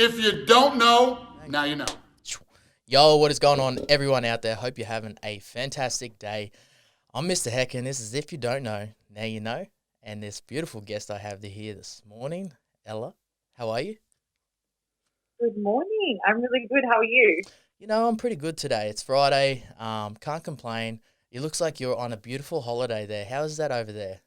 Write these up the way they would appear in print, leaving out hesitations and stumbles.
If you don't know, now you know. Yo, what is going on, everyone out there? Hope you're having a fantastic day. I'm Mr. Heck, and this is If You Don't Know, Now You Know. And this beautiful guest I have here this morning, Ella. How are you? Good morning. I'm really good. How are you? You know, I'm pretty good today. It's Friday. Can't complain. It looks like you're on a beautiful holiday there. How is that over there?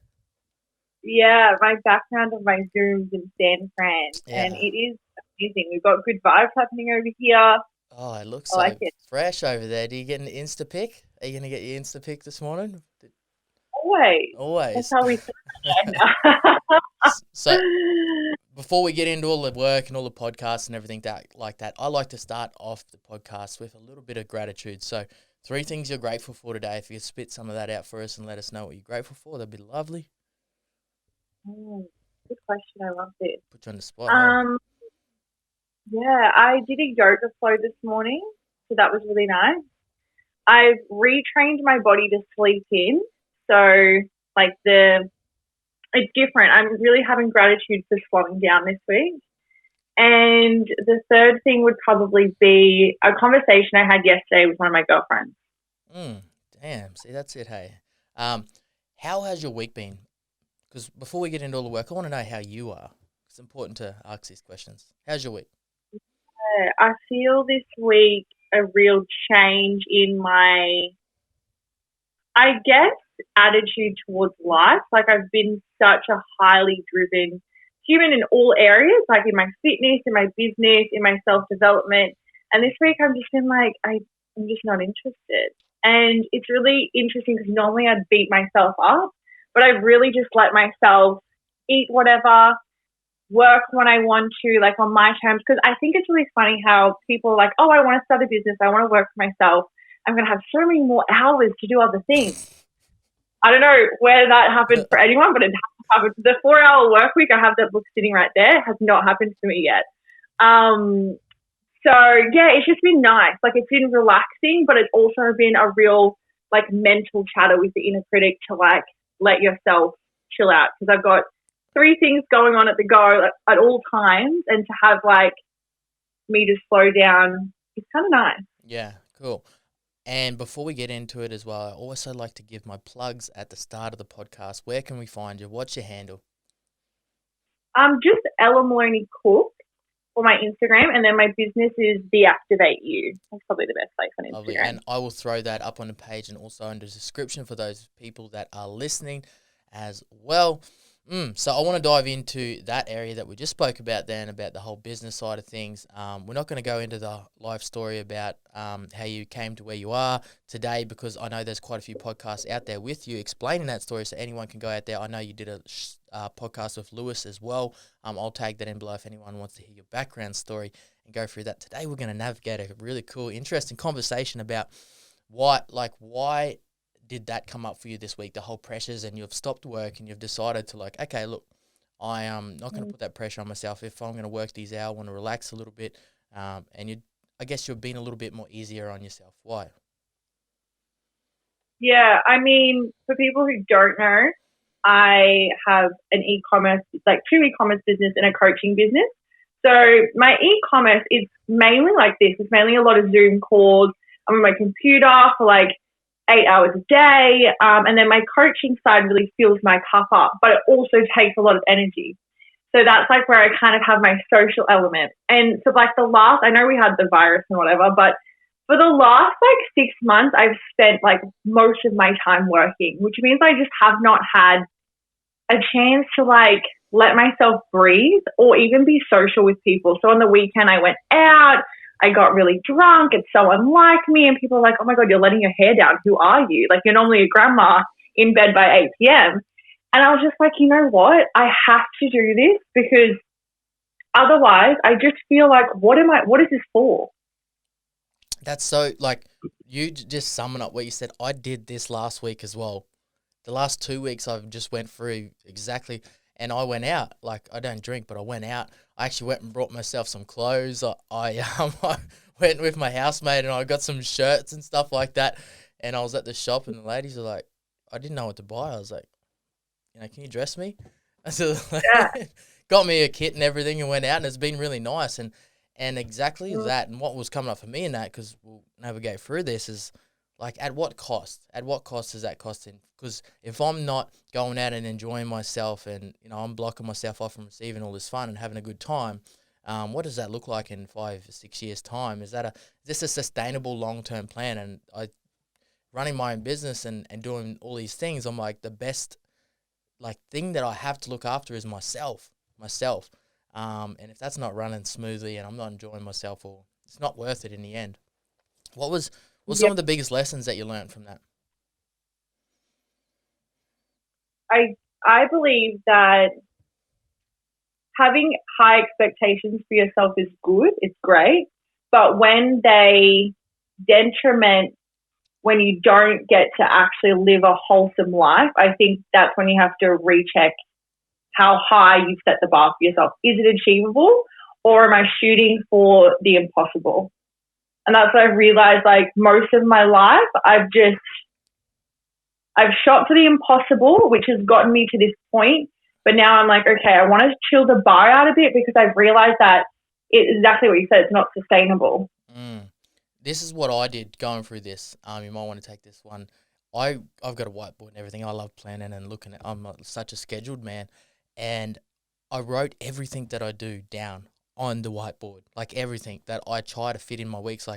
Yeah, my background of my Zoom's in San Fran, Yeah. and it is amazing. We've got good vibes happening over here. Oh, it looks I so like it. fresh over there. Do you get an Insta pic? Are you going to get your Insta pic this morning? Always. Always. That's how we start. So, before we get into all the work and all the podcasts and everything like that, I like to start off the podcast with a little bit of gratitude. So 3 things you're grateful for today. If you could spit some of that out for us and let us know what you're grateful for, that'd be lovely. Good question. I love this. Put you on the spot. Huh? Yeah, I did a yoga flow this morning, so that was really nice. I've retrained my body to sleep in, so it's different. I'm really having gratitude for slowing down this week. And the third thing would probably be a conversation I had yesterday with one of my girlfriends. Damn. See, that's it, hey. How has your week been? Because before we get into all the work, I want to know how you are. It's important to ask these questions. How's your week? I feel this week a real change in my, I guess, attitude towards life. Like, I've been such a highly driven human in all areas, like in my fitness, in my business, in my self-development. And this week I've just been like, I'm just not interested. And it's really interesting because normally I'd beat myself up, but I've really just let myself eat whatever, work when I want to, like on my terms. Because I think it's really funny how people are like, oh, I want to start a business. I want to work for myself. I'm going to have so many more hours to do other things. I don't know where that happened for anyone, but it hasn't happened. The 4-hour work week, I have that book sitting right there, has not happened to me yet. So, yeah, it's just been nice. Like, it's been relaxing, but it's also been a real, like, mental chatter with the inner critic to, like, let yourself chill out. Because I've got 3 things going on at the go at all times, and to have, like, me just slow down, it's kind of nice. Yeah, cool. And before we get into it as well, I also like to give my plugs at the start of the podcast. Where can we find you? What's your handle? Just Ella Molony-Cook for my Instagram, and then my business is Deactivate You. That's probably the best place on Instagram. Lovely. And I will throw that up on the page and also in the description for those people that are listening as well. So I want to dive into that area that we just spoke about then, about the whole business side of things. We're not going to go into the life story about how you came to where you are today, because I know there's quite a few podcasts out there with you explaining that story, so anyone can go out there. I know you did a podcast with Lewis as well. I'll tag that in below if anyone wants to hear your background story and go through that. Today we're going to navigate a really cool, interesting conversation about why did that come up for you this week, the whole pressures, and you've stopped work and you've decided to, like, okay, look, I am not going to put that pressure on myself. If I'm going to work these hours, I want to relax a little bit, and I guess you're being a little bit more easier on yourself. Why? Yeah, I mean, for people who don't know, I have an e-commerce, like 2 e-commerce business and a coaching business. So my e-commerce is mainly like this. It's mainly a lot of Zoom calls. I'm on my computer for like 8 hours a day, and then my coaching side really fills my cup up, but it also takes a lot of energy. So that's like where I kind of have my social element. And so like I know we had the virus and whatever, but for the last like 6 months, I've spent like most of my time working, which means I just have not had a chance to like let myself breathe or even be social with people. So on the weekend I went out, I got really drunk. It's so unlike me. And people are like, oh my God, you're letting your hair down. Who are you? Like, you're normally a grandma in bed by 8 p.m. And I was just like, you know what? I have to do this because otherwise I just feel like, what is this for? That's so, like, you just summing up what you said. I did this last week as well. The last 2 weeks I've just went through exactly. And I went out, like, I don't drink, but I went out. I actually went and brought myself some clothes. I went with my housemate and I got some shirts and stuff like that. And I was at the shop and the ladies were like, I didn't know what to buy. I was like, can you dress me? I said, got me a kit and everything and went out, and it's been really nice. And And exactly that, and what was coming up for me in that, because we'll navigate through this, is like, at what cost? At what cost is that costing? Because if I'm not going out and enjoying myself, and I'm blocking myself off from receiving all this fun and having a good time, what does that look like in 5 or 6 years' time? Is this a sustainable long-term plan? And running my own business and doing all these things, I'm like, the best thing that I have to look after is myself. And if that's not running smoothly and I'm not enjoying myself, or it's not worth it in the end. What's some of the biggest lessons that you learned from that? I believe that having high expectations for yourself is good. It's great. But when they detriment, when you don't get to actually live a wholesome life, I think that's when you have to recheck how high you've set the bar for yourself. Is it achievable, or am I shooting for the impossible? And that's what I've realized, most of my life, I've shot for the impossible, which has gotten me to this point. But now I'm like, okay, I want to chill the bar out a bit, because I've realized that it's exactly what you said. It's not sustainable. This is what I did going through this. You might want to take this one. I've got a whiteboard and everything. I love planning and looking at. I'm such a scheduled man, and I wrote everything that I do down on the whiteboard, everything that I try to fit in my weeks,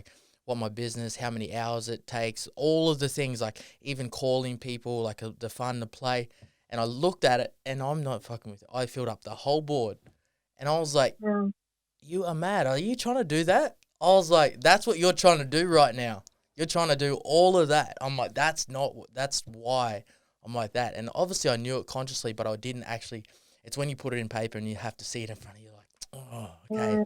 what my business, how many hours it takes, all of the things, even calling people, the fun, the play. And I looked at it, and I'm not fucking with it. I filled up the whole board, and I was like, you are mad. Are you trying to do that? I was like, that's what you're trying to do right now. You're trying to do all of that. I'm like, that's why I'm like that. And obviously I knew it consciously, but I didn't actually. It's when you put it in paper and you have to see it in front of you, oh, okay. And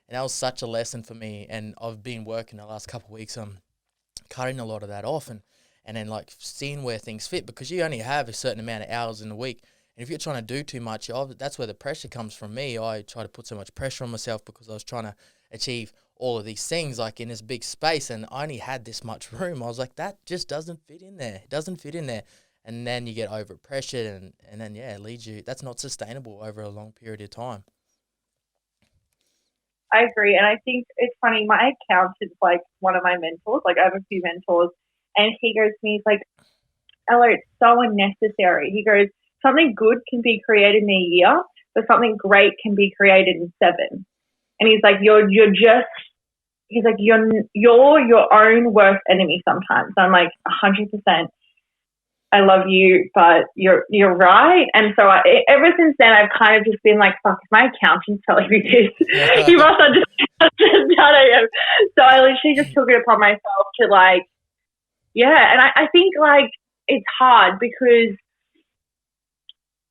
that was such a lesson for me. And I've been working the last couple of weeks on cutting a lot of that off, and then seeing where things fit, because you only have a certain amount of hours in the week. And if you're trying to do too much, that's where the pressure comes from me. I try to put so much pressure on myself because I was trying to achieve all of these things in this big space, and I only had this much room. I was like, that just doesn't fit in there. It doesn't fit in there. And then you get over pressured, and then, it leads you. That's not sustainable over a long period of time. I agree. And I think it's funny, my accountant's one of my mentors. I have a few mentors, and he goes to me, he's like, Ella, it's so unnecessary. He goes, something good can be created in a year, but something great can be created in 7. And he's like, you're your own worst enemy sometimes. So I'm like, 100%. I love you, but you're right. And so ever since then, I've kind of just been like, fuck, if my accountant's telling me this, he must understand how I am. So I literally just took it upon myself to and I think it's hard, because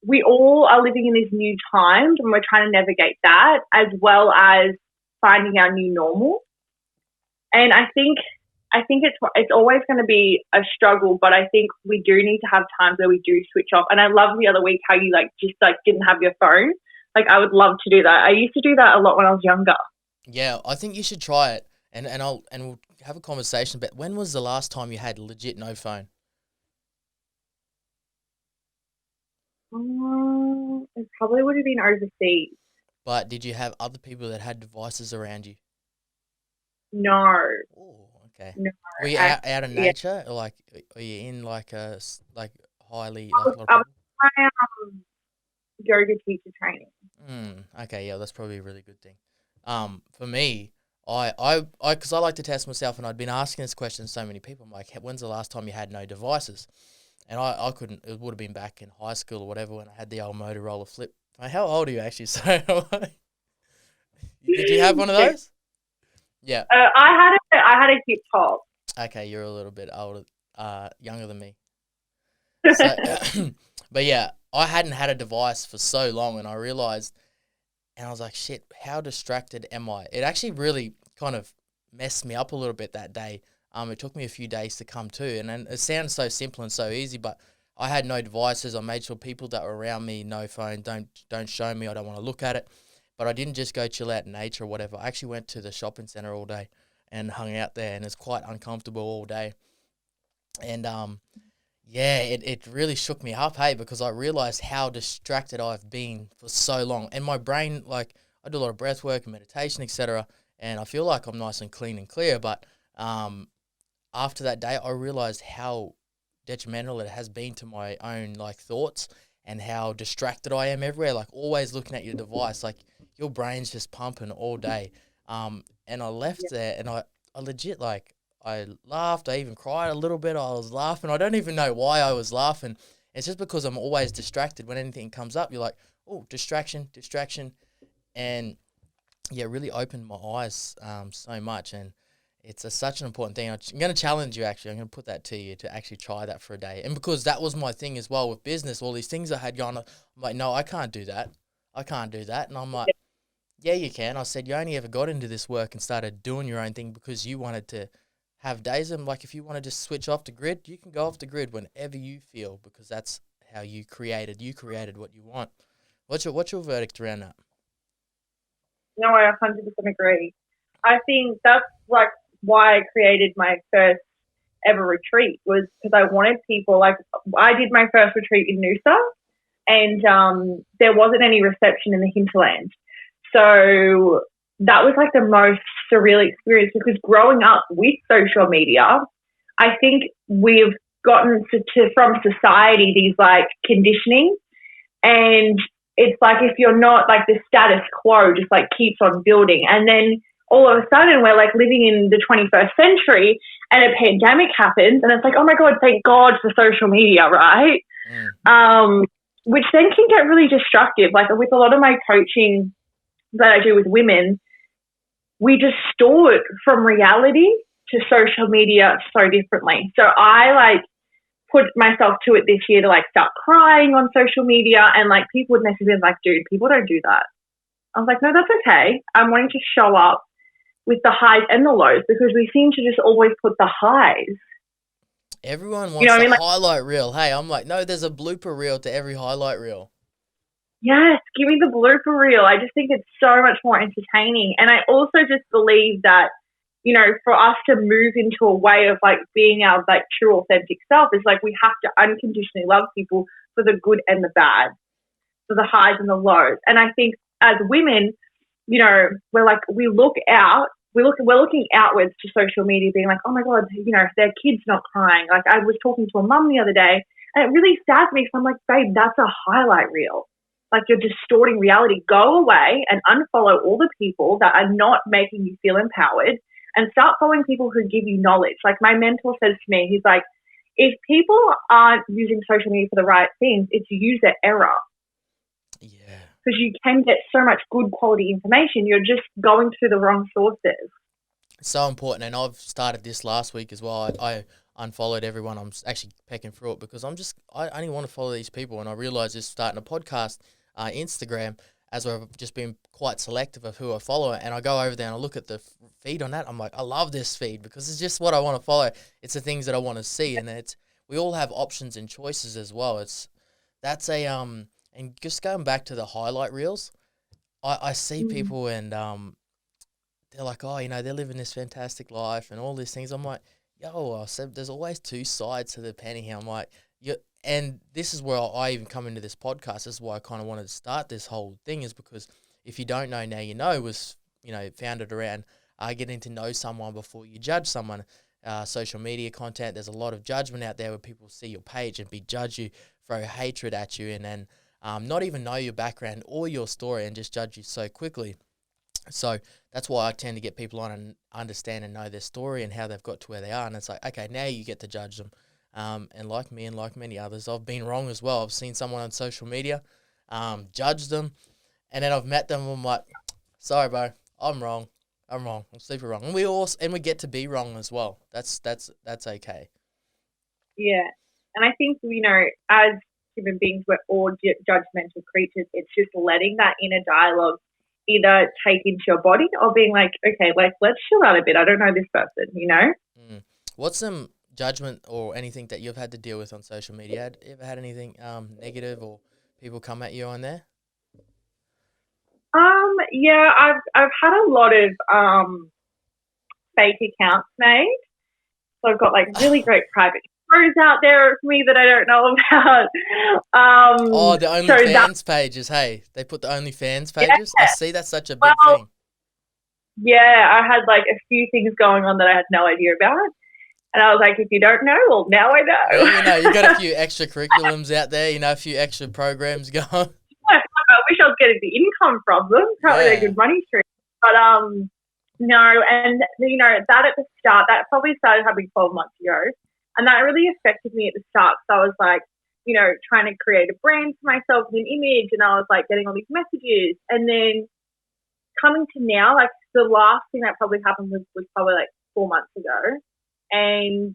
we all are living in these new times, and we're trying to navigate that, as well as finding our new normal. And I think it's always going to be a struggle, but I think we do need to have times where we do switch off. And I love the other week how you didn't have your phone. I would love to do that. I used to do that a lot when I was younger. Yeah, I think you should try it, and we'll have a conversation. But when was the last time you had legit no phone? It probably would have been overseas. But did you have other people that had devices around you? No. Oh, okay. No. Were you out in nature, or are you in a highly? My yoga teacher training. Okay, yeah, that's probably a really good thing. For me, because I like to test myself, and I'd been asking this question to so many people. I'm like, when's the last time you had no devices? And I couldn't. It would have been back in high school or whatever, when I had the old Motorola flip. How old are you actually? So, did you have one of those? Yeah. I had a hip top. Okay, you're a little bit older, younger than me. So, but yeah, I hadn't had a device for so long, and I realized, and I was like, shit, how distracted am I? It actually really kind of messed me up a little bit that day. It took me a few days to come to, and then it sounds so simple and so easy, but I had no devices. I made sure people that were around me, no phone, don't show me. I don't want to look at it. But I didn't just go chill out in nature or whatever. I actually went to the shopping center all day and hung out there, and it's quite uncomfortable all day. And it really shook me up, hey, because I realized how distracted I've been for so long. And my brain, I do a lot of breath work and meditation, etc. and I feel like I'm nice and clean and clear. But after that day, I realized how detrimental it has been to my own like thoughts and how distracted I am everywhere. Like always looking at your device, like your brain's just pumping all day. And I left there, and I legit like I laughed. I even cried a little bit. I was laughing. I don't even know why I was laughing. It's just because I'm always distracted. When anything comes up, you're like, oh, distraction. And yeah, it really opened my eyes so much. And it's such an important thing. I'm going to challenge you, actually. I'm going to put that to you to actually try that for a day. And because that was my thing as well with business, all these things I had going on, I'm like, no, I can't do that. And I'm like, yeah, you can. I said, you only ever got into this work and started doing your own thing because you wanted to have days. And like, if you want to just switch off the grid, you can go off the grid whenever you feel, because that's how you created what you want. What's your verdict around that? No, I 100% agree. I think that's like why I created my first ever retreat, was because I wanted people, like I did my first retreat in Noosa, and there wasn't any reception in the hinterland. So that was like the most surreal experience, because growing up with social media, I think we've gotten from society these like conditioning, and it's like if you're not, like the status quo just like keeps on building, and then all of a sudden we're like living in the 21st century and a pandemic happens, and it's like, oh my God, thank God for social media, right? Which then can get really destructive. Like with a lot of my coaching that I do with women, we distort from reality to social media so differently. So I like put myself to it this year to like start crying on social media, and like people would message me like, dude, people don't do that. I was like, no, that's okay. I'm wanting to show up with the highs and the lows, because we seem to just always put the highs. Everyone wants the highlight reel. Hey, I'm like, no, there's a blooper reel to every highlight reel. Yes, give me the blooper reel. I just think it's so much more entertaining. And I also just believe that, you know, for us to move into a way of like being our like true authentic self, is like we have to unconditionally love people for the good and the bad, for the highs and the lows. And I think as women, you know, we're looking outwards to social media, being like, oh my God, you know, their kid's not crying. Like I was talking to a mum the other day, and it really saddens me, because I'm like, babe, that's a highlight reel. Like you're distorting reality. Go away and unfollow all the people that are not making you feel empowered, and start following people who give you knowledge. Like my mentor says to me, he's like, if people aren't using social media for the right things, it's user error. Yeah. Because you can get so much good quality information. You're just going through the wrong sources. So important. And I've started this last week as well. I unfollowed everyone. I'm actually pecking through it, because I only want to follow these people. And I realized just starting a podcast, Instagram, as I've just been quite selective of who I follow, and I go over there and I look at the feed on that. I'm like, I love this feed, because it's just what I want to follow. It's the things that I want to see, and we all have options and choices as well. And just going back to the highlight reels, I see people, and they're like, oh, you know, they're living this fantastic life and all these things. I'm like, yo, I said, there's always two sides to the penny here. I'm like, and this is where I even come into this podcast. This is why I kind of wanted to start this whole thing, is because if you don't know, now you know, was, you know, founded around getting to know someone before you judge someone. Social media content, there's a lot of judgment out there where people see your page and judge you, throw hatred at you, and then not even know your background or your story, and just judge you so quickly. So that's why I tend to get people on and understand and know their story and how they've got to where they are. And it's like, okay, now you get to judge them. And like me and like many others, I've been wrong as well. I've seen someone on social media, judge them, and then I've met them and I'm like, sorry, bro, I'm wrong. I'm super wrong. And we get to be wrong as well. That's okay. Yeah. And I think, you know, as human beings, we're all judgmental creatures. It's just letting that inner dialogue either take into your body, or being like, okay, like, let's chill out a bit. I don't know this person, you know? What's some judgment or anything that you've had to deal with on social media? Have you ever had anything negative, or people come at you on there? Yeah, I've had a lot of fake accounts made. So I've got like really great private photos out there of me that I don't know about. The OnlyFans pages. Hey, they put the OnlyFans pages. Yeah. I see that's such a big thing. Yeah, I had like a few things going on that I had no idea about. And I was like, if you don't know, well, now I know. Yeah, you know, you got a few extra curriculums out there, you know, a few extra programs going. I wish I was getting the income from them. Probably a good money stream. But no, and you know, that at the start, that probably started happening 12 months ago. And that really affected me at the start. So I was like, you know, trying to create a brand for myself, an image, and I was like getting all these messages. And then coming to now, like the last thing that probably happened was probably like 4 months ago. And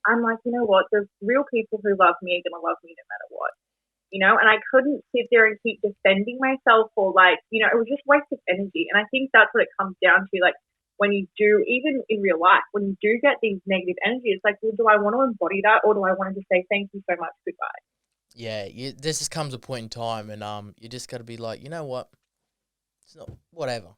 I'm like, you know what? There's real people who love me are going to love me no matter what, you know? And I couldn't sit there and keep defending myself or like, you know, it was just waste of energy. And I think that's what it comes down to. Like when you do, even in real life, when you do get these negative energy, it's like, well, do I want to embody that or do I want to just say, thank you so much, goodbye? Yeah, this just comes a point in time and you just got to be like, you know what? It's not, whatever.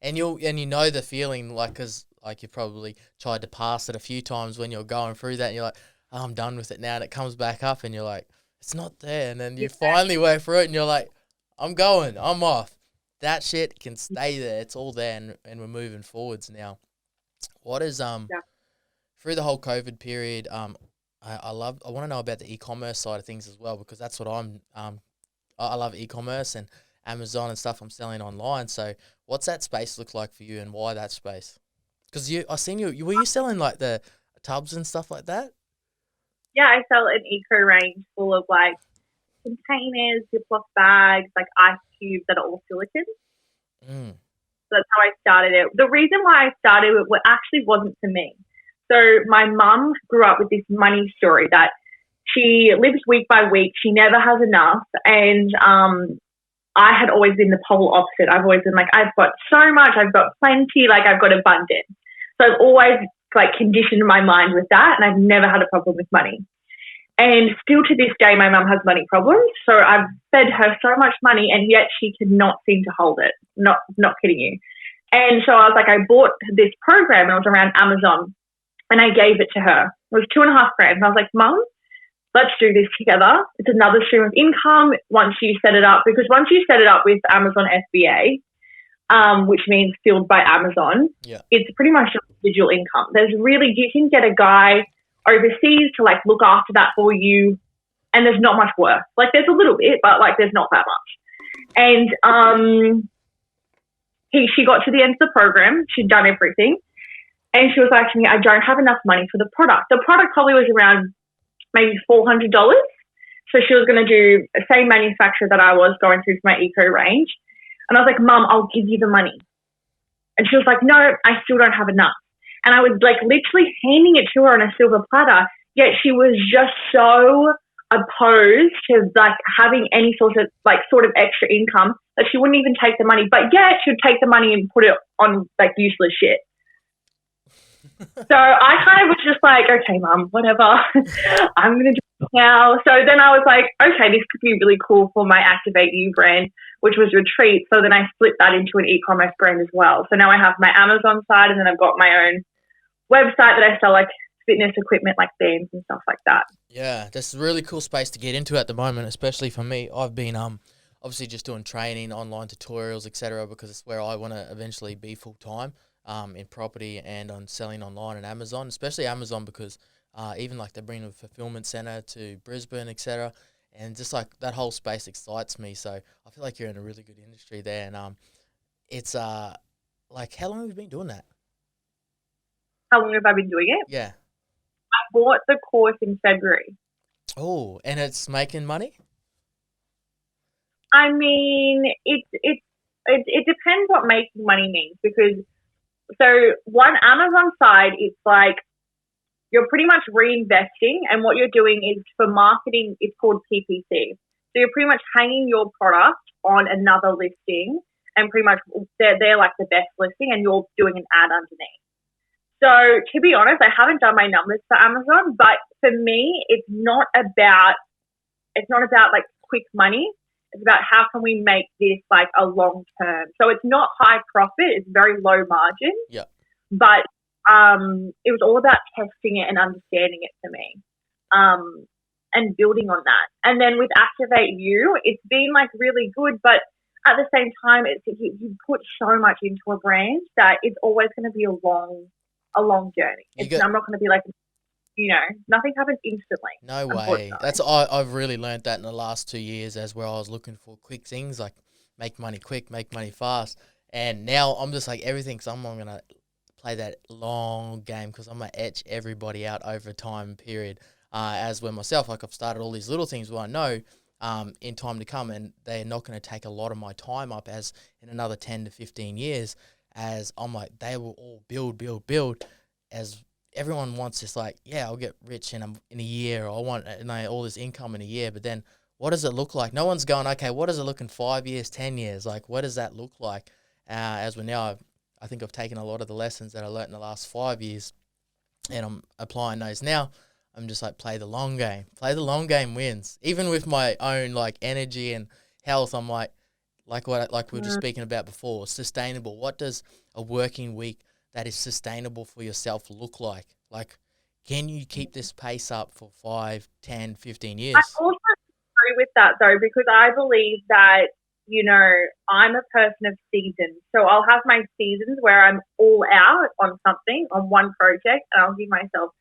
And you know the feeling, like, because like you probably tried to pass it a few times when you're going through that and you're like, oh, I'm done with it now, and it comes back up and you're like, it's not there, and then you finally work through it and you're like, I'm off. That shit can stay there. It's all there, and we're moving forwards now. What is through the whole COVID period, I want to know about the e-commerce side of things as well, because that's what I love e-commerce and Amazon and stuff I'm selling online. So what's that space look like for you, and why that space? Because I seen you were you selling like the tubs and stuff like that? Yeah, I sell an eco range full of like containers, Ziploc bags, like ice cubes that are all silicone. So that's how I started it. The reason why I started it actually wasn't for me. So my mum grew up with this money story that she lives week by week. She never has enough. And I had always been the polar opposite. I've always been like, I've got so much, I've got plenty, like I've got abundance. So I've always like conditioned my mind with that, and I've never had a problem with money. And still to this day, my mum has money problems. So I've fed her so much money, and yet she cannot seem to hold it. Not kidding you. And so I was like, I bought this program, and it was around Amazon, and I gave it to her. It was $2,500. And I was like, Mum, let's do this together. It's another stream of income once you set it up, because once you set it up with Amazon FBA, which means Fueled by Amazon, it's pretty much a residual income. You can get a guy overseas to like look after that for you, and there's not much work. Like there's a little bit, but like there's not that much. And she got to the end of the program. She'd done everything, and she was like to me, I don't have enough money for the product. The product probably was around maybe $400. So she was going to do the same manufacturer that I was going through for my eco range. And I was like, Mum, I'll give you the money. And she was like, no, I still don't have enough. And I was like literally handing it to her on a silver platter, yet she was just so opposed to like having any sort of extra income that she wouldn't even take the money. But yet she would take the money and put it on like useless shit. So I kind of was just like, okay, Mum, whatever. I'm going to do it now. So then I was like, okay, this could be really cool for my Activate You brand, which was Retreat. So then I split that into an e-commerce brand as well. So now I have my Amazon side, and then I've got my own website that I sell like fitness equipment, like bands and stuff like that. Yeah, that's a really cool space to get into at the moment, especially for me. I've been obviously just doing training, online tutorials, etc., because it's where I want to eventually be full time. In property and on selling online and Amazon, especially Amazon, because even like they're bringing a fulfillment center to Brisbane, etc. And just like that whole space excites me. So I feel like you're in a really good industry there. And it's like, how long have you been doing that? How long have I been doing it? Yeah. I bought the course in February. Oh, and it's making money? I mean, it depends what making money means, because so one Amazon side, it's like you're pretty much reinvesting, and what you're doing is for marketing, it's called PPC. So you're pretty much hanging your product on another listing, and pretty much they're like the best listing, and you're doing an ad underneath. So to be honest, I haven't done my numbers for Amazon, but for me, it's not about like quick money. It's about how can we make this like a long term. So it's not high profit. It's very low margin. Yeah. But it was all about testing it and understanding it for me, and building on that. And then with Activate You, it's been like really good. But at the same time, you put so much into a brand that it's always going to be a long journey. I'm not going to be like, nothing happens instantly. No way. I've really learned that in the last 2 years, as where I was looking for quick things like make money quick, make money fast, and now I'm just like everything. So I'm going to play that long game because I'm going to etch everybody out over time period. As with myself, like I've started all these little things where I know in time to come, and they're not going to take a lot of my time up as in another 10 to 15 years, as I'm like, they will all build, as everyone wants this, like, yeah, I'll get rich in a year, or I want all this income in a year, but then what does it look like? No one's going, okay, what does it look in 5 years, 10 years? Like, what does that look like? As we're now, I think I've taken a lot of the lessons that I learned in the last 5 years, and I'm applying those now. I'm just like, play the long game. Play the long game wins. Even with my own like energy and health, I'm like we were just speaking about before, sustainable. What does a working week that is sustainable for yourself look like? Like, can you keep this pace up for 5, 10, 15 years? I also agree with that though, because I believe that, I'm a person of seasons. So I'll have my seasons where I'm all out on something, on one project, and I'll give myself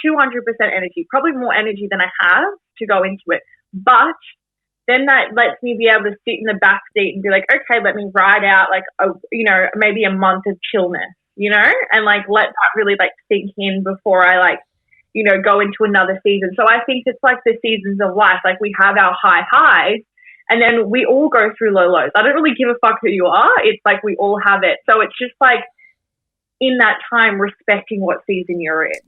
200% energy, probably more energy than I have to go into it. But then that lets me be able to sit in the back seat and be like, okay, let me ride out like, maybe a month of chillness, and like let that really like sink in before I like, go into another season. So I think it's like the seasons of life. Like we have our highs and then we all go through low lows. I don't really give a fuck who you are. It's like we all have it. So it's just like in that time respecting what season you're in.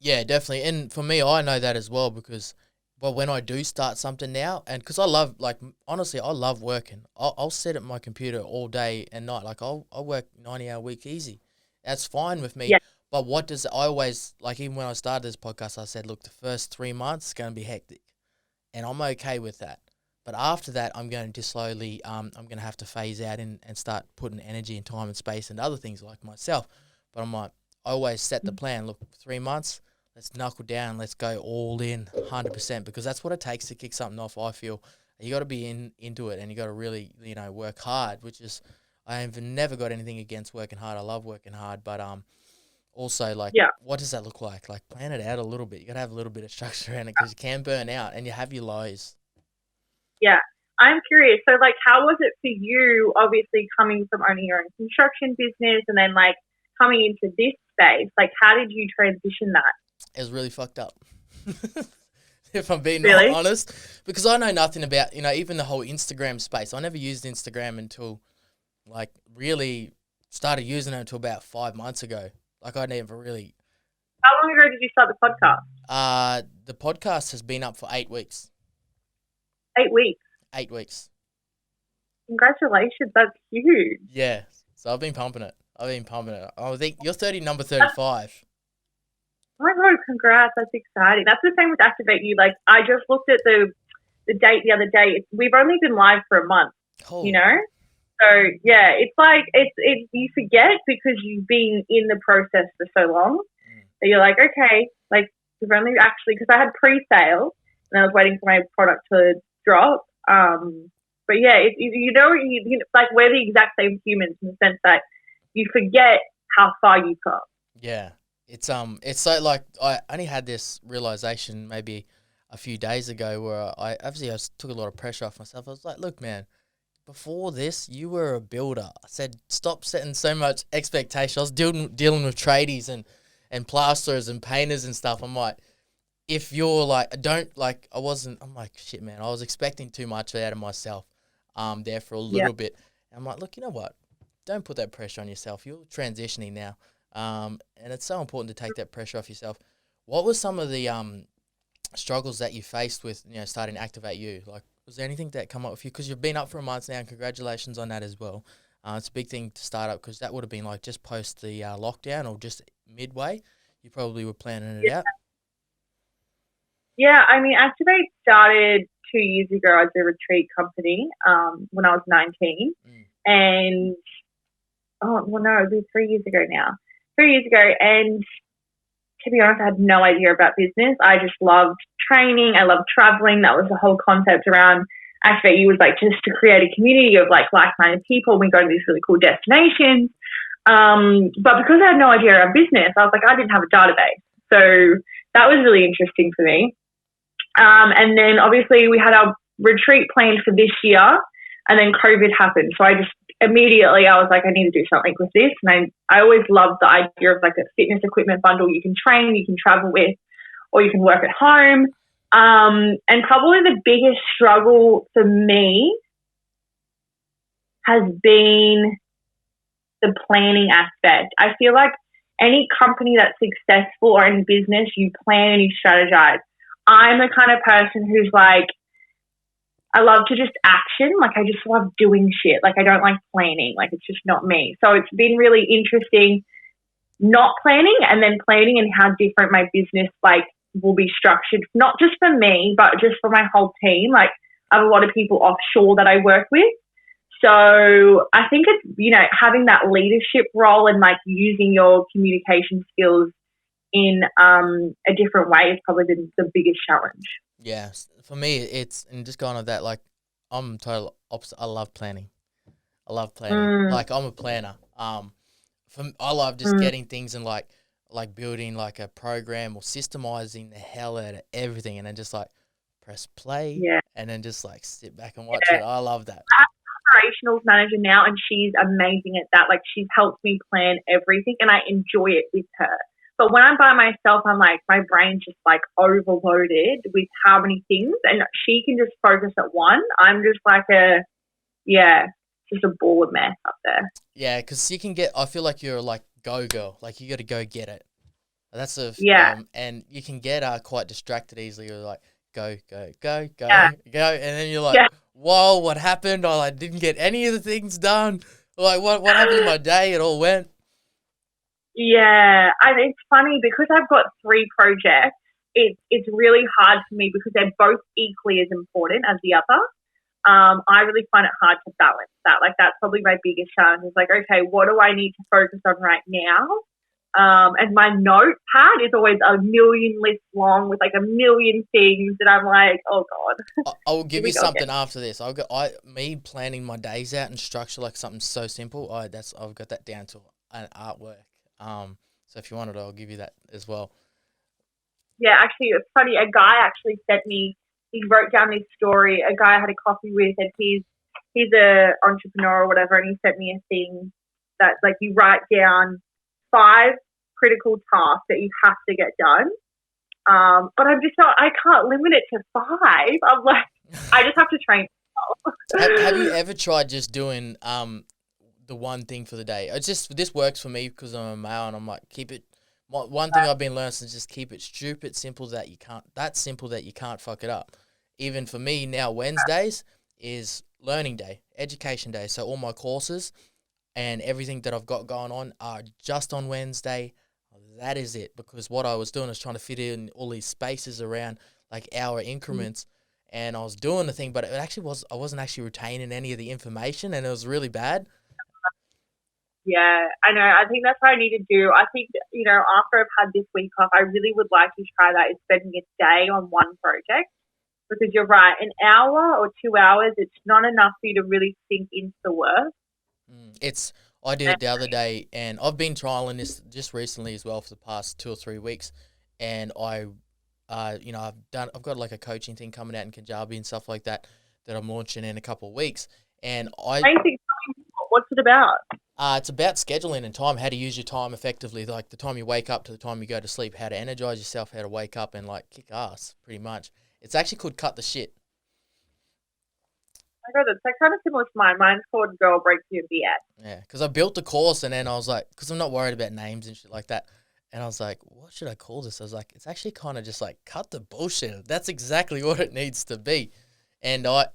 Yeah, definitely. And for me, I know that as well because, when I do start something now, and because I love, like, honestly, I love working. I'll sit at my computer all day and night. Like, I'll work 90-hour week easy. That's fine with me. Yeah. But I always, like, even when I started this podcast, I said, look, the first 3 months is going to be hectic. And I'm okay with that. But after that, I'm going to slowly, I'm going to have to phase out and start putting energy and time and space and other things like myself. But I'm like, I always set the plan. Look, 3 months, let's knuckle down. Let's go all in 100% because that's what it takes to kick something off. I feel you got to be into it and you got to really, work hard, which is, I have never got anything against working hard. I love working hard, but also like, what does that look like? Like plan it out a little bit. You got to have a little bit of structure around it because you can burn out and you have your lows. Yeah. I'm curious. So like, how was it for you, obviously coming from owning your own construction business and then like coming into this space? Like, how did you transition that? It was really fucked up, if I'm being really honest, because I know nothing about, even the whole Instagram space. I never used Instagram until, like, really started using it until about 5 months ago. Like, I never really... How long ago did you start the podcast? The podcast has been up for 8 weeks. 8 weeks? 8 weeks. Congratulations, that's huge. Yeah, so I've been pumping it. I think you're number 35. Oh my God, congrats. That's exciting. That's the same with Activate You. Like, I just looked at the date the other day. We've only been live for a month, So, yeah, it's like, you forget because you've been in the process for so long that you're like, okay, like, we've only actually, because I had pre-sale and I was waiting for my product to drop. But yeah, like, we're the exact same humans in the sense that you forget how far you've come. Yeah. It's so like I only had this realization maybe a few days ago where I took a lot of pressure off myself. I was like, look, man, before this you were a builder. I said stop setting so much expectation. I was dealing with tradies and plasterers and painters and stuff. I'm like, if you're like I'm like, shit, man, I was expecting too much out of myself there for a little bit. And I'm like, look, you know what? Don't put that pressure on yourself. You're transitioning now. And it's so important to take that pressure off yourself. What were some of the struggles that you faced with, starting Activate You? Like, was there anything that come up with you? Because you've been up for a month now, and congratulations on that as well. It's a big thing to start up because that would have been like just post the lockdown or just midway. You probably were planning it out. Yeah, I mean, Activate started 2 years ago as a retreat company when I was 19. And, it would be 3 years ago now. 3 years ago, and to be honest, I had no idea about business. I just loved training. I loved traveling. That was the whole concept around activate you was like just to create a community of like like-minded people. We go to these really cool destinations. But because I had no idea around business, I was like, I didn't have a database. So that was really interesting for me. And then obviously we had our retreat planned for this year, and then COVID happened. So I just immediately, I was like, I need to do something with this. And I always loved the idea of like a fitness equipment bundle. You can train, you can travel with, or you can work at home. And probably the biggest struggle for me has been the planning aspect. I feel like any company that's successful or in business, you plan and you strategize. I'm the kind of person who's like, I love to just action. Like, I just love doing shit. Like, I don't like planning. Like, it's just not me. So it's been really interesting not planning and then planning, and how different my business, like, will be structured, not just for me, but just for my whole team. Like, I have a lot of people offshore that I work with. So I think it's, you know, having that leadership role and like using your communication skills in a different way is probably the biggest challenge. Yeah, for me, it's, and just going on that, like, I'm total opposite. I love planning. Like, I'm a planner. I love just getting things and like building like a program or systemizing the hell out of everything, and then just like press play, and then just like sit back and watch it. I love that. I have an operationals manager now, and she's amazing at that. Like, she's helped me plan everything, and I enjoy it with her. But when I'm by myself, I'm like, my brain's just like overloaded with how many things, and she can just focus at one. I'm just like just a ball of mess up there. Yeah, because you can get, I feel like you're like go girl, like you got to go get it. That's and you can get quite distracted easily. You're like go, and then you're like, whoa, what happened? I like didn't get any of the things done. Like what happened in my day? It all went. Yeah, and it's funny because I've got 3 projects. It's really hard for me because they're both equally as important as the other. I really find it hard to balance that. Like, that's probably my biggest challenge is like, okay, what do I need to focus on right now? And my notepad is always a million lists long with like a million things that I'm like, oh God. I will give you something after this. Me planning my days out and structure like something so simple. I've got that down to an artwork. So if you wanted, I'll give you that as well. Yeah, actually, it's funny. A guy actually sent me. He wrote down this story. A guy I had a coffee with, and he's a entrepreneur or whatever, and he sent me a thing that like you write down 5 critical tasks that you have to get done. But I'm just not. I can't limit it to 5. I'm like, I just have to train myself. Have you ever tried just doing the one thing for the day? It's just, this works for me because I'm a male, and I'm like, keep it. One thing I've been learning is just keep it simple that you can't fuck it up. Even for me now, Wednesdays is learning day, education day. So all my courses and everything that I've got going on are just on Wednesday. That is it, because what I was doing is trying to fit in all these spaces around like hour increments, and I was doing the thing, but I wasn't actually retaining any of the information, and it was really bad. Yeah, I know. I think that's what I need to do. I think, you know, after I've had this week off, I really would like to try that, is spending a day on one project, because you're right, an hour or 2 hours, it's not enough for you to really sink into the work. I did it the other day, and I've been trialing this just recently as well for the past 2 or 3 weeks, and I've got like a coaching thing coming out in Kajabi and stuff like that I'm launching in a couple of weeks, and what's it about? It's about scheduling and time, how to use your time effectively, like the time you wake up to the time you go to sleep, how to energize yourself, how to wake up and like kick ass, pretty much. It's actually called Cut the Shit. I got it. It's kind of similar to mine. Mine's called Girl Break Your BS. Yeah, because I built the course, and then I was like, because I'm not worried about names and shit like that, and I was like, what should I call this? I was like, it's actually kind of just like cut the bullshit. That's exactly what it needs to be. And I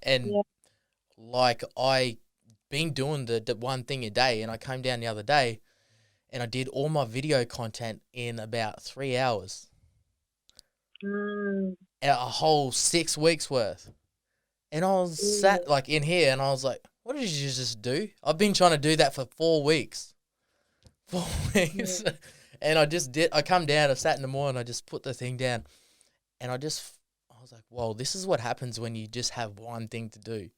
been doing the one thing a day, and I came down the other day and I did all my video content in about 3 hours. A whole 6 weeks worth. And I was sat like in here, and I was like, what did you just do? I've been trying to do that for 4 weeks. 4 weeks. And I just did. I come down, I sat in the morning, I just put the thing down, and I I was like, whoa, this is what happens when you just have one thing to do.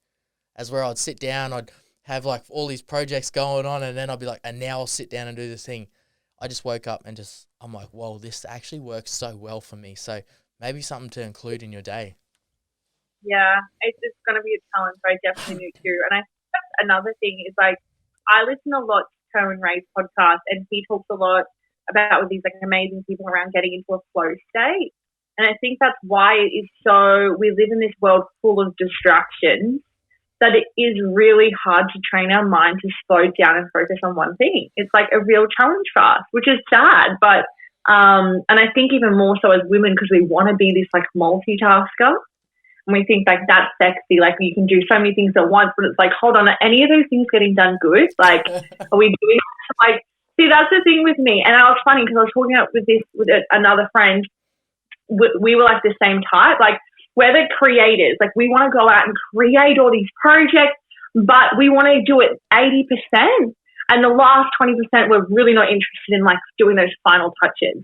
As where I'd sit down, I'd have like all these projects going on, and then I'd be like, and now I'll sit down and do this thing. I just woke up and I'm like, whoa, this actually works so well for me. So maybe something to include in your day. Yeah, it's going to be a challenge, but I definitely need to. And I think that's another thing is like, I listen a lot to Cohen Ray's podcast, and he talks a lot about with these like amazing people around getting into a flow state. And I think that's why it is so, we live in this world full of distractions, that it is really hard to train our mind to slow down and focus on one thing. It's like a real challenge for us, which is sad, but and I think even more so as women, because we want to be this like multitasker, and we think like that's sexy, like you can do so many things at once, but it's like, hold on, are any of those things getting done good? Like, are we doing like, see, that's the thing with me. And I was funny because I was talking with another friend. We were like the same type, like we're the creators, like we want to go out and create all these projects, but we want to do it 80%, and the last 20% we're really not interested in like doing those final touches.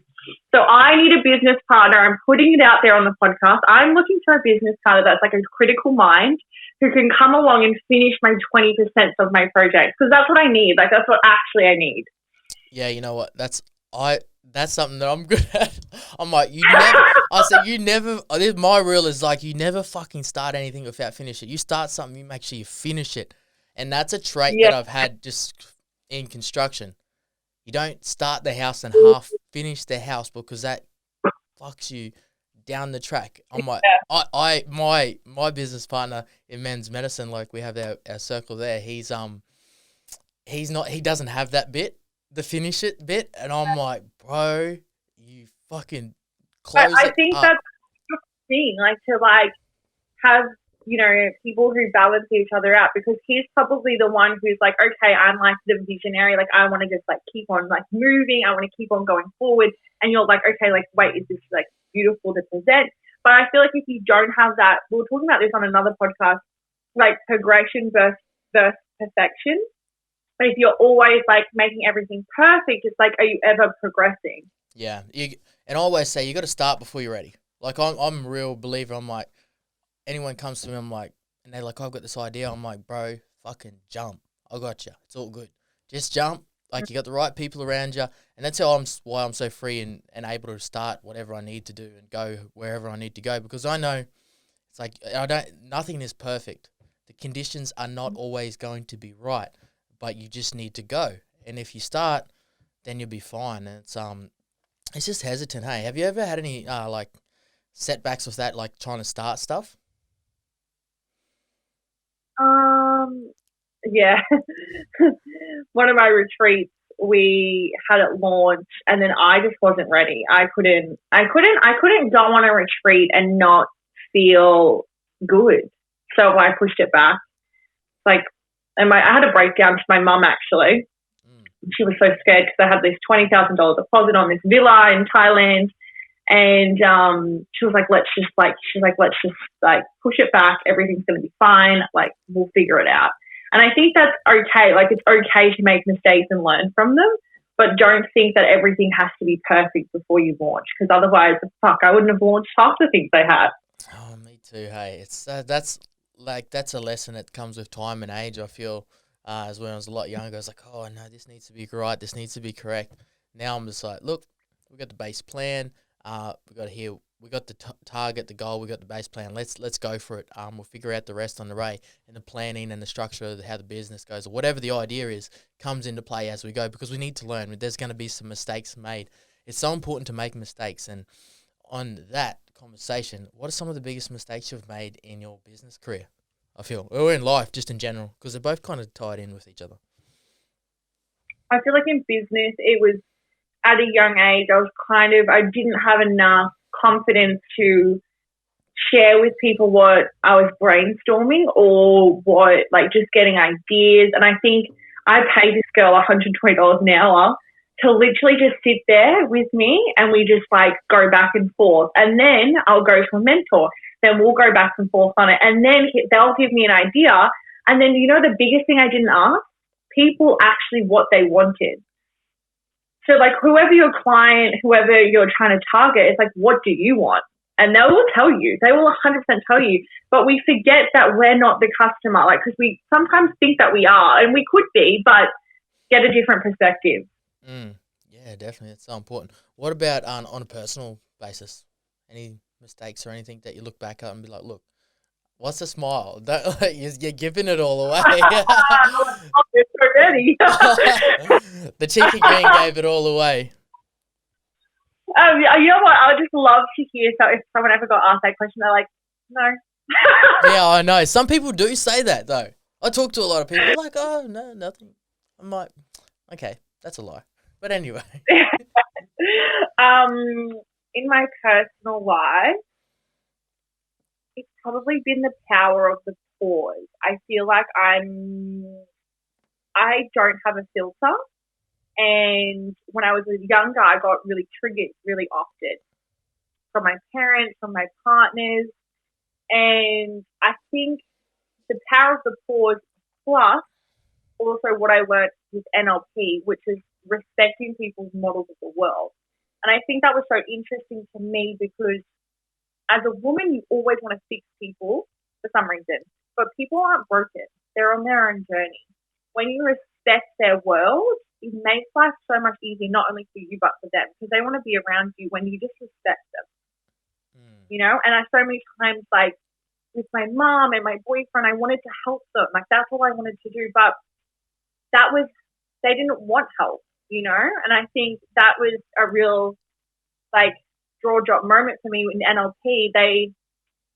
So I need a business partner. I'm putting it out there on the podcast. I'm looking for a business partner that's like a critical mind who can come along and finish my 20% of my project, because that's what I need. Like that's what actually I need. Yeah, you know what? That's something that I'm good at. I'm like, you never, my rule is like, you never fucking start anything without finish it. You start something, you make sure you finish it. And that's a trait that I've had just in construction. You don't start the house and half finish the house, because that fucks you down the track. I'm like, my business partner in men's medicine, like we have our circle there, he doesn't have that bit, the finish it bit, and I'm like, bro, you fucking close I think up. that's the thing, like to like have, you know, people who balance each other out, because he's probably the one who's like, okay, I'm like the visionary, like I want to just like keep on like moving, I want to keep on going forward, and you're like, okay, like wait, is this like beautiful to present? But I feel like if you don't have that, we were talking about this on another podcast, like progression versus perfection. But if you're always like making everything perfect, it's like, are you ever progressing? Yeah, and I always say you got to start before you're ready. Like I'm a real believer. I'm like, anyone comes to me, I'm like, and they're like, I've got this idea. I'm like, bro, fucking jump. I got you. It's all good. Just jump. Like you got the right people around you, and that's why I'm so free and able to start whatever I need to do and go wherever I need to go, because I know it's like nothing is perfect. The conditions are not always going to be right, but you just need to go. And if you start, then you'll be fine. And it's just hesitant. Hey, have you ever had any like setbacks with that, like trying to start stuff? Yeah. One of my retreats, we had it launched, and then I just wasn't ready. I couldn't go on a retreat and not feel good. So I pushed it back. Like, and I had a breakdown to my mum actually. She was so scared because I had this $20,000 deposit on this villa in Thailand, and she was like, let's just push it back. Everything's going to be fine. Like, we'll figure it out. And I think that's okay. Like, it's okay to make mistakes and learn from them, but don't think that everything has to be perfect before you launch, because otherwise, I wouldn't have launched half the things I had. Oh, me too. Hey, it's that's a lesson that comes with time and age. I feel as when I was a lot younger, I was like, oh no, this needs to be right, this needs to be correct. Now I'm just like, look, we got the base plan. We got the target, the goal, we got the base plan. Let's go for it. We'll figure out the rest on the way, and the planning and the structure of how the business goes, or whatever the idea is, comes into play as we go, because we need to learn. There's going to be some mistakes made. It's so important to make mistakes. And on that conversation, what are some of the biggest mistakes you've made in your business career? I feel, or in life, just in general, because they're both kind of tied in with each other. I feel like in business, it was at a young age, I didn't have enough confidence to share with people what I was brainstorming, or what, like, just getting ideas. And I think I paid this girl $120 an hour to literally just sit there with me, and we just like go back and forth. And then I'll go to a mentor. Then we'll go back and forth on it. And then they'll give me an idea. And then, you know, the biggest thing I didn't ask people actually what they wanted. So like whoever your client, whoever you're trying to target, it's like, what do you want? And they will tell you. They will 100% tell you. But we forget that we're not the customer, like, because we sometimes think that we are, and we could be, but get a different perspective. Yeah, definitely. It's so important. What about on a personal basis? Any mistakes or anything that you look back at and be like, look, what's the smile? You're giving it all away. It's already. The cheeky grin gave it all away. You know what? I would just love to hear, so if someone ever got asked that question, they're like, no. Yeah, I know. Some people do say that, though. I talk to a lot of people like, oh, no, nothing. I'm like, okay, that's a lie. But anyway. In my personal life, it's probably been the power of the pause. I feel like I don't have a filter. And when I was younger, I got really triggered really often from my parents, from my partners. And I think the power of the pause, plus also what I learned with NLP, which is respecting people's models of the world. And I think that was so interesting to me because as a woman, you always want to fix people for some reason. But people aren't broken. They're on their own journey. When you respect their world, it makes life so much easier, not only for you, but for them. Because they want to be around you when you just respect them. You know? And I so many times, like, with my mom and my boyfriend, I wanted to help them. Like, that's all I wanted to do. But they didn't want help, you know? And I think that was a real, like, draw drop moment for me in NLP.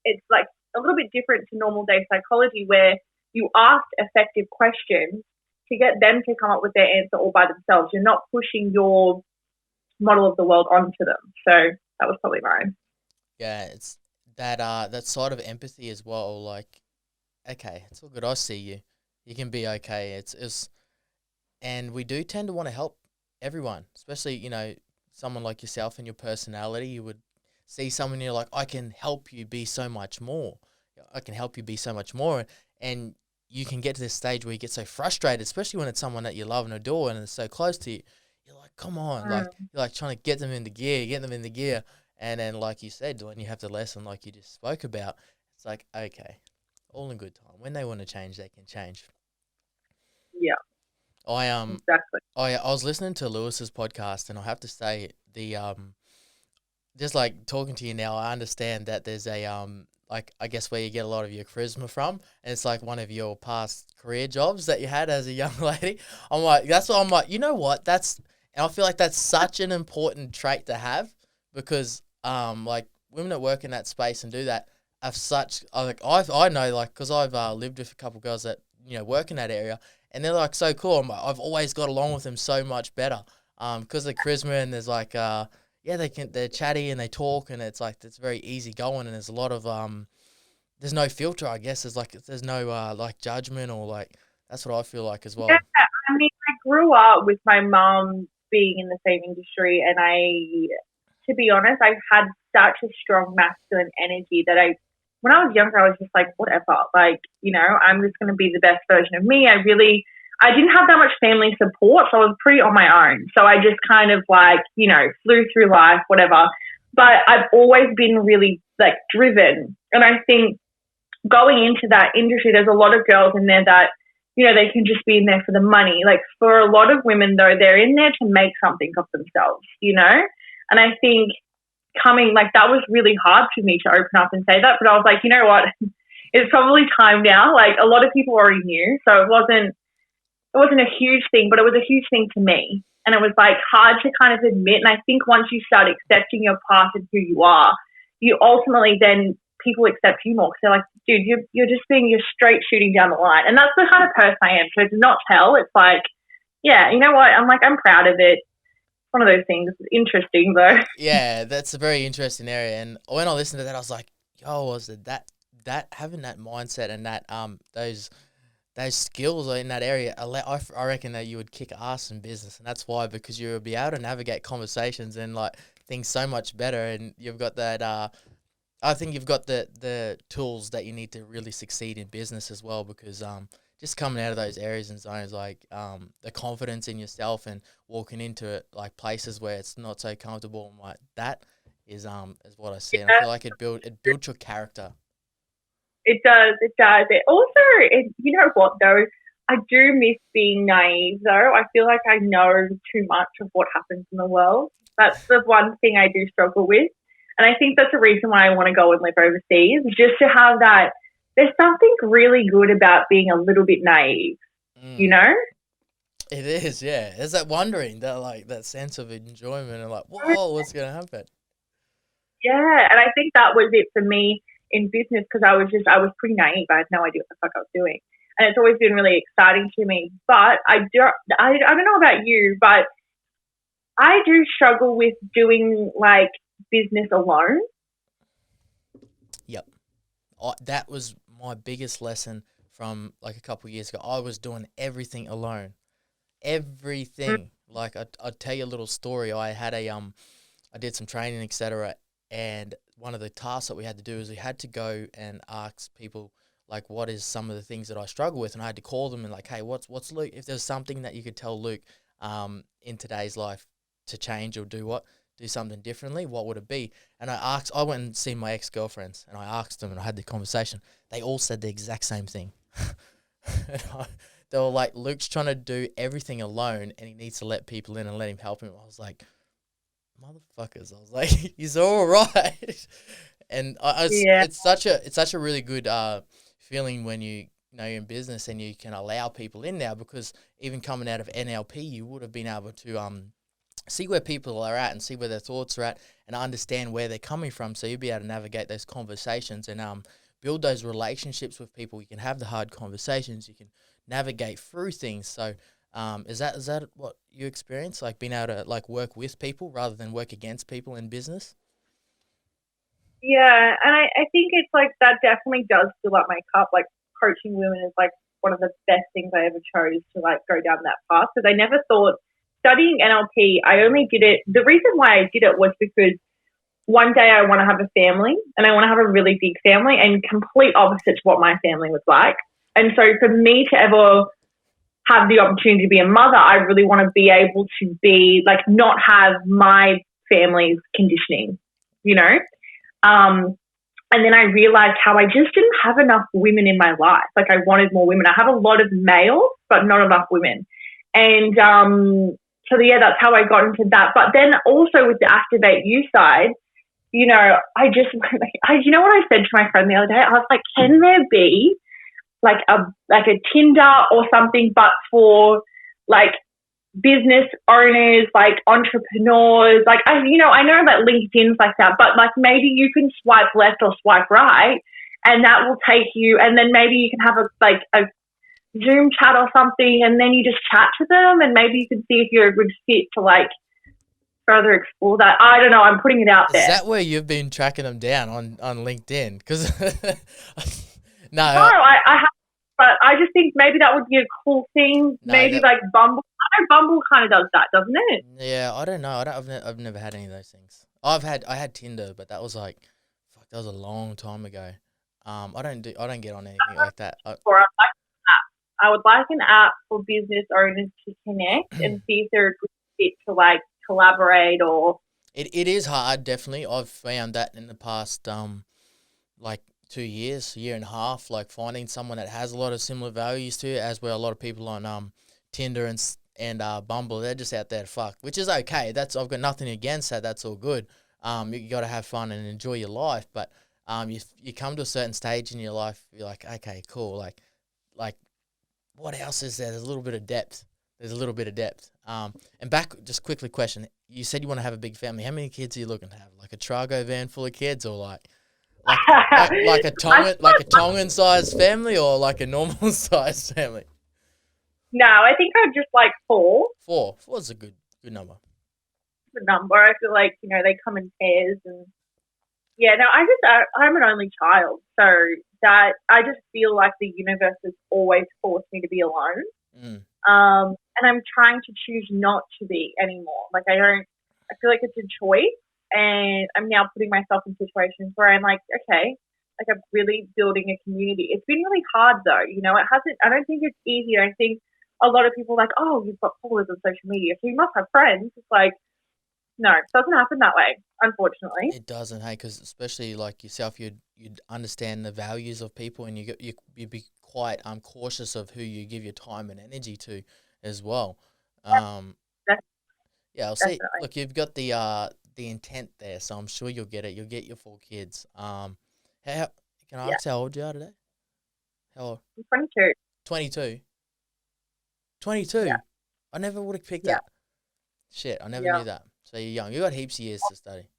It's like a little bit different to normal day psychology where you ask effective questions to get them to come up with their answer all by themselves. You're not pushing your model of the world onto them. So that was probably mine. Yeah, it's that side of empathy as well. Like, okay, it's all good. I see you. You can be okay. And we do tend to want to help everyone, especially, you know, someone like yourself and your personality. You would see someone and you're like, I can help you be so much more. I can help you be so much more. And you can get to this stage where you get so frustrated, especially when it's someone that you love and adore and is so close to you. You're like, come on. Like, you're like trying to get them into gear. And then, like you said, when you have the lesson like you just spoke about, it's like, okay, all in good time. When they want to change, they can change. Yeah. Exactly. I was listening to Lewis's podcast, and I have to say just like talking to you now, I understand that there's a like, I guess where you get a lot of your charisma from, and it's like one of your past career jobs that you had as a young lady. I'm like, that's what I'm like. You know what? And I feel like that's such an important trait to have because like women that work in that space and do that have such like I know, like, because I've lived with a couple of girls that, you know, work in that area. And they're like so cool. I've always got along with them so much better because of the charisma, and there's like they're chatty and they talk, and it's like it's very easy going, and there's a lot of there's no filter, I guess. There's no like judgment, or like that's what I feel like as well. Yeah, I mean, I grew up with my mum being in the same industry, and to be honest, I had such a strong masculine energy that when I was younger, I was just like, whatever, like, you know, I'm just going to be the best version of me. I didn't have that much family support, so I was pretty on my own. So I just kind of like, you know, flew through life, whatever. But I've always been really like driven. And I think going into that industry, there's a lot of girls in there that, you know, they can just be in there for the money. Like for a lot of women though, they're in there to make something of themselves, you know? And I think that was really hard for me to open up and say that, but I was like, you know what, it's probably time now. Like a lot of people already knew, so it wasn't a huge thing, but it was a huge thing to me, and it was like hard to kind of admit. And I think once you start accepting your past and who you are, you ultimately then people accept you more because they're like, dude, you're just you're straight shooting down the line, and that's the kind of person I am. So to not tell, it's like, yeah, you know what, I'm proud of it. One of those things. Interesting though. Yeah, that's a very interesting area. And when I listened to that, I was like, yo, was it that having that mindset and that those skills in that area, I reckon that you would kick ass in business. And that's why, because you would be able to navigate conversations and like things so much better. And you've got that I think you've got the tools that you need to really succeed in business as well, because just coming out of those areas and zones, like the confidence in yourself and walking into it, like places where it's not so comfortable and like that, is what I see, and I feel like it built your character. It does. It does. It also, you know what though? I do miss being naive though. I feel like I know too much of what happens in the world. That's the one thing I do struggle with. And I think that's the reason why I want to go and live overseas, just to have that. There's something really good about being a little bit naive, you know? It is, yeah. There's that wondering, that sense of enjoyment and like, whoa, what's going to happen? Yeah, and I think that was it for me in business because I was pretty naive. I had no idea what the fuck I was doing. And it's always been really exciting to me. But I don't know about you, but I do struggle with doing like business alone. Yep. That was my biggest lesson from like a couple of years ago. I was doing everything alone. Everything. Like I'll tell you a little story. I did some training, etc. And one of the tasks that we had to do is we had to go and ask people like, what is some of the things that I struggle with? And I had to call them and like, hey, what's Luke? If there's something that you could tell Luke in today's life to change or do something differently, what would it be? And I went and seen my ex-girlfriends and I asked them and I had the conversation. They all said the exact same thing. They were like, Luke's trying to do everything alone and he needs to let people in and let him help him. I was like, motherfuckers. I was like, he's all right. And it's such a really good feeling when you know you're in business and you can allow people in now, because even coming out of NLP, you would have been able to see where people are at and see where their thoughts are at and understand where they're coming from. So you'll be able to navigate those conversations and build those relationships with people. You can have the hard conversations. You can navigate through things. So is that what you experience, like being able to like work with people rather than work against people in business? Yeah, and I think it's like that definitely does fill up my cup. Like coaching women is like one of the best things I ever chose to like go down that path, because I never thought studying NLP, I only did it. The reason why I did it was because one day I want to have a family and I want to have a really big family, and complete opposite to what my family was like. And so for me to ever have the opportunity to be a mother, I really want to be able to be like not have my family's conditioning, you know? And then I realized how I just didn't have enough women in my life. Like I wanted more women. I have a lot of males, but not enough women. And so yeah, that's how I got into that. But then also with the Activate You side, you know, you know what I said to my friend the other day? I was like, can there be like a Tinder or something, but for like business owners, like entrepreneurs, like I know that LinkedIn's like that, but like maybe you can swipe left or swipe right, and that will take you, and then maybe you can have a Zoom chat or something, and then you just chat to them, and maybe you can see if you're a good fit to like further explore that. I don't know. I'm putting it out there. Is that where you've been tracking them down on LinkedIn? Because no, I have. But I just think maybe that would be a cool thing. No, maybe like Bumble. I know Bumble kind of does that, doesn't it? Yeah, I don't know. I've never had any of those things. I had Tinder, but that was like, that was a long time ago. I don't get on anything like that. I would like an app for business owners to connect and see if they're a good fit to like collaborate or. It is hard, definitely. I've found that in the past, like 2 years, year and a half, like finding someone that has a lot of similar values to you, as well a lot of people on Tinder and Bumble, they're just out there to fuck, which is okay. I've got nothing against that. That's all good. You got to have fun and enjoy your life, but you come to a certain stage in your life, you're like, okay, cool. Like what else is there? There's a little bit of depth. And back, just quickly question. You said you want to have a big family. How many kids are you looking to have? Like a Trago van full of kids, or like a Tongan sized family, or like a normal sized family? No, I think I'd just like 4. 4 is a good number. The number. I feel like, they come in pairs, and yeah, no, I'm an only child, so that I just feel like the universe has always forced me to be alone. And I'm trying to choose not to be anymore. Like I feel like it's a choice, and I'm now putting myself in situations where I'm like, okay, like I'm really building a community. It's been really hard though, I don't think it's easy. I think a lot of people are like, oh, you've got followers on social media, so you must have friends. It's like, No, it doesn't happen that way, unfortunately. It doesn't, hey, because especially like yourself, you'd understand the values of people, and you'd be quite cautious of who you give your time and energy to as well. Def- Yeah, I'll see. Definitely. Look, you've got the intent there, so I'm sure you'll get it. You'll get your 4 kids. How can I ask how old you are today? How old? I'm 22. 22. 22. Yeah. I never would have picked Yeah. that. Shit, I never Yeah. knew that. So you're young. You got heaps of years to study.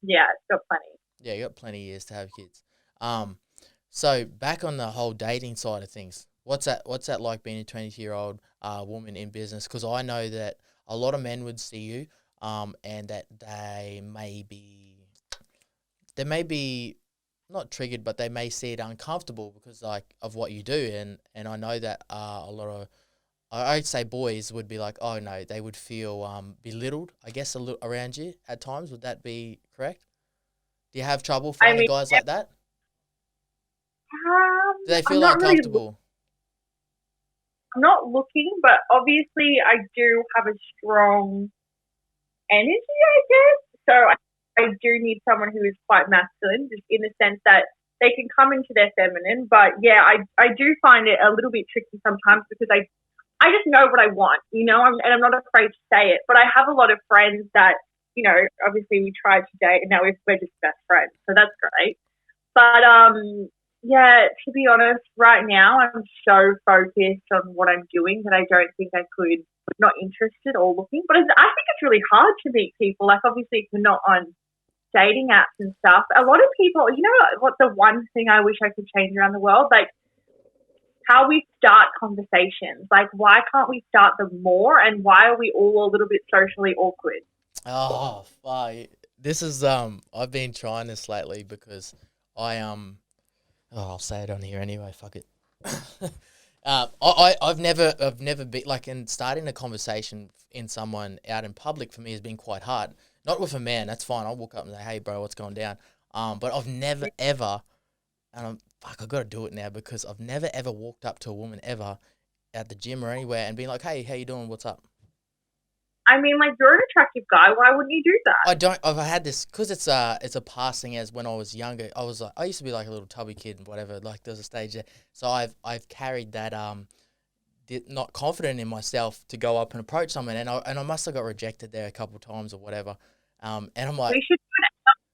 Yeah, it's got plenty. Yeah, you got plenty of years to have kids. So back on the whole dating side of things, what's that like being a 22-year-old woman in business? Because I know that a lot of men would see you, and that they may be not triggered, but they may see it uncomfortable because like of what you do, and I know that a lot of I'd say boys would be like, oh no, they would feel belittled, I guess, a little around you at times. Would that be correct? Do you have trouble finding guys like that? Do they feel uncomfortable? I'm not looking, but obviously I do have a strong energy, I guess. So I do need someone who is quite masculine, just in the sense that they can come into their feminine. But yeah, I do find it a little bit tricky sometimes because I just know what I want, and I'm not afraid to say it. But I have a lot of friends that, obviously we tried to date and now we're just best friends. So that's great. But, yeah, to be honest, right now I'm so focused on what I'm doing that I don't think I could, not interested or looking. But I think it's really hard to meet people. Like, obviously, if you're not on dating apps and stuff, a lot of people, what the one thing I wish I could change around the world? Like, how we start conversations. Like, why can't we start them more, and why are we all a little bit socially awkward? Oh, fuck. This is I've been trying this lately because I'll say it on here anyway, fuck it. I've never been like, in starting a conversation in someone out in public for me has been quite hard. Not with a man, that's fine. I'll walk up and say, hey bro, what's going down? But I've never ever, and I've got to do it now because I've never ever walked up to a woman ever at the gym or anywhere and been like, hey, how you doing? What's up? I mean, like, you're an attractive guy. Why wouldn't you do that? I've had this, because it's a passing as when I was younger. I used to be like a little tubby kid and whatever. Like, there's a stage there. So I've carried that, not confident in myself to go up and approach someone. And I must have got rejected there a couple of times or whatever. And I'm like, we should do an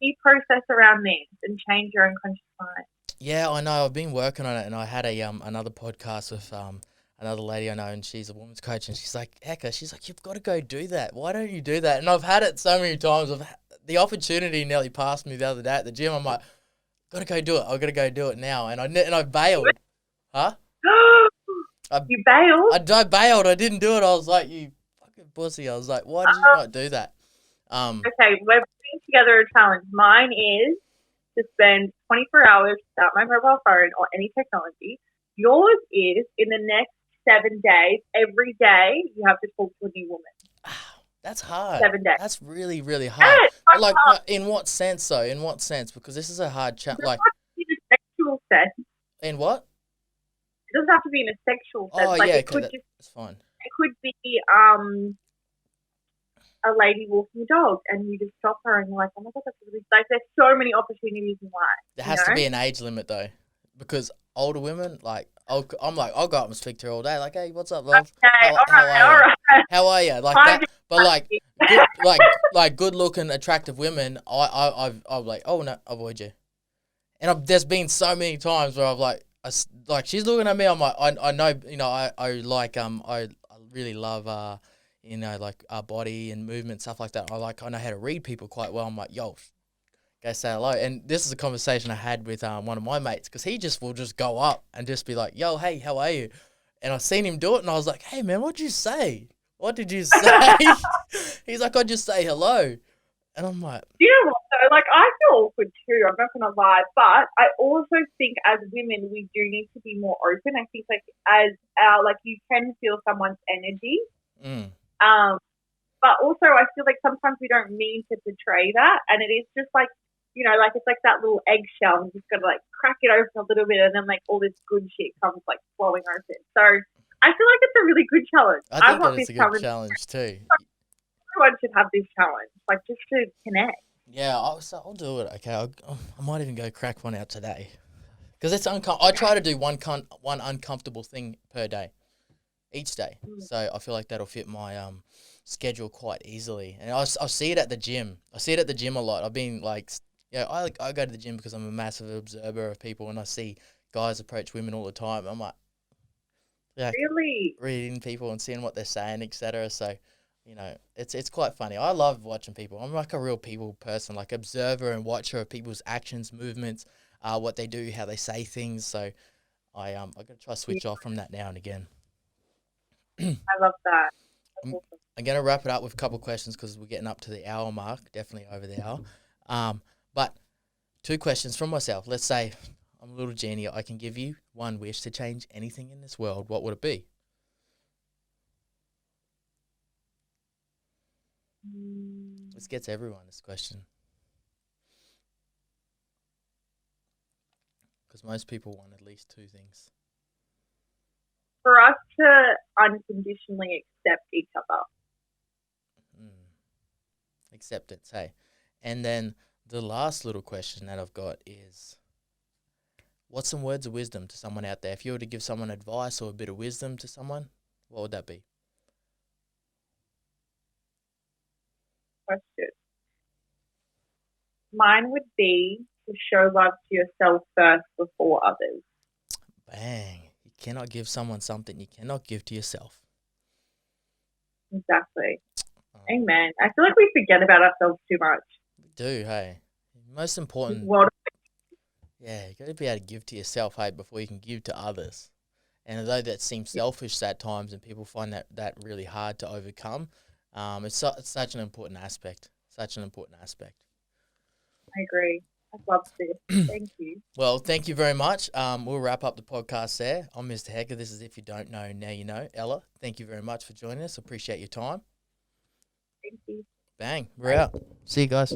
NLP process around this and change your unconscious mind. Yeah, I know. I've been working on it, and I had another podcast with another lady I know, and she's a women's coach, and she's like, Hecka, she's like, you've got to go do that. Why don't you do that? And I've had it so many times. The opportunity nearly passed me the other day at the gym. I'm like, got to go do it. I've got to go do it now. And I bailed. Huh? You bailed? I bailed. I didn't do it. I was like, you fucking pussy. I was like, why did you not do that? Okay, we're putting together a challenge. Mine is to spend 24 hours without my mobile phone or any technology. Yours is, in the next 7 days, every day you have to talk to a new woman. That's hard. 7 days. That's really, really hard. Yeah, like, in what sense, though? In what sense? Because this is a hard chat. Like, in a sexual sense. In what? It doesn't have to be in a sexual sense. Oh, like, yeah, it could that's fine. It could be a lady walking a dog, and you just stop her, and you're like, oh my god, that's really like. There's so many opportunities in life. There has to be an age limit, though, because older women, like, I'll go up and speak to her all day, like, hey, what's up, love? Okay, all right. How are you? Like that, but like, like good-looking, attractive women, I'm like, oh no, avoid you. And there's been so many times where I've like she's looking at me, I'm like, I know, I like I really love like body and movement, stuff like that. I know how to read people quite well. I'm like, yo, go say hello. And this is a conversation I had with one of my mates, because he will just go up and just be like, yo, hey, how are you? And I seen him do it, and I was like, hey man, what'd you say? What did you say? He's like, I just say hello. And I'm like, you know what though? Like, I feel awkward too, I'm not gonna lie, but I also think as women we do need to be more open. I think like you can feel someone's energy. But also I feel like sometimes we don't mean to portray that, and it is just like, like it's like that little eggshell, and you just gotta like crack it open a little bit, and then like all this good shit comes like flowing open. So I feel like it's a really good challenge. I think that is a good challenge too. So everyone should have this challenge, like just to connect. Yeah, I'll do it. Okay, I might even go crack one out today, because it's I try to do one uncomfortable thing per day, each day. So I feel like that'll fit my schedule quite easily. And I see it at the gym. I see it at the gym a lot. I've been like, I go to the gym because I'm a massive observer of people, and I see guys approach women all the time. I'm like, Really? reading people and seeing what they're saying, etc. So, it's quite funny. I love watching people. I'm like a real people person, like observer and watcher of people's actions, movements, what they do, how they say things. So I gotta try to switch off from that now and again. I love that. That's awesome. I'm gonna wrap it up with a couple of questions because we're getting up to the hour mark, definitely over the hour. But 2 questions from myself. Let's say I'm a little genie. I can give you one wish to change anything in this world. What would it be? This gets everyone, this question. Because most people want at least 2 things. For us to unconditionally accept each other. Acceptance, hey. And then the last little question that I've got is, what's some words of wisdom to someone out there? If you were to give someone advice or a bit of wisdom to someone, what would that be? Question. Mine would be to show love to yourself first before others. Bang. You cannot give someone something you cannot give to yourself. Exactly. Amen. I feel like we forget about ourselves too much. We do, hey. Most important. Yeah, you got to be able to give to yourself, hey, before you can give to others. And although that seems selfish at times and people find that really hard to overcome, it's such an important aspect. Such an important aspect. I agree. I love this. Thank you. Well, thank you very much. We'll wrap up the podcast there. I'm Mr. Hecker. This is If You Don't Know, Now You Know. Ella, thank you very much for joining us. Appreciate your time. Thank you. Bang. We're out. See you guys.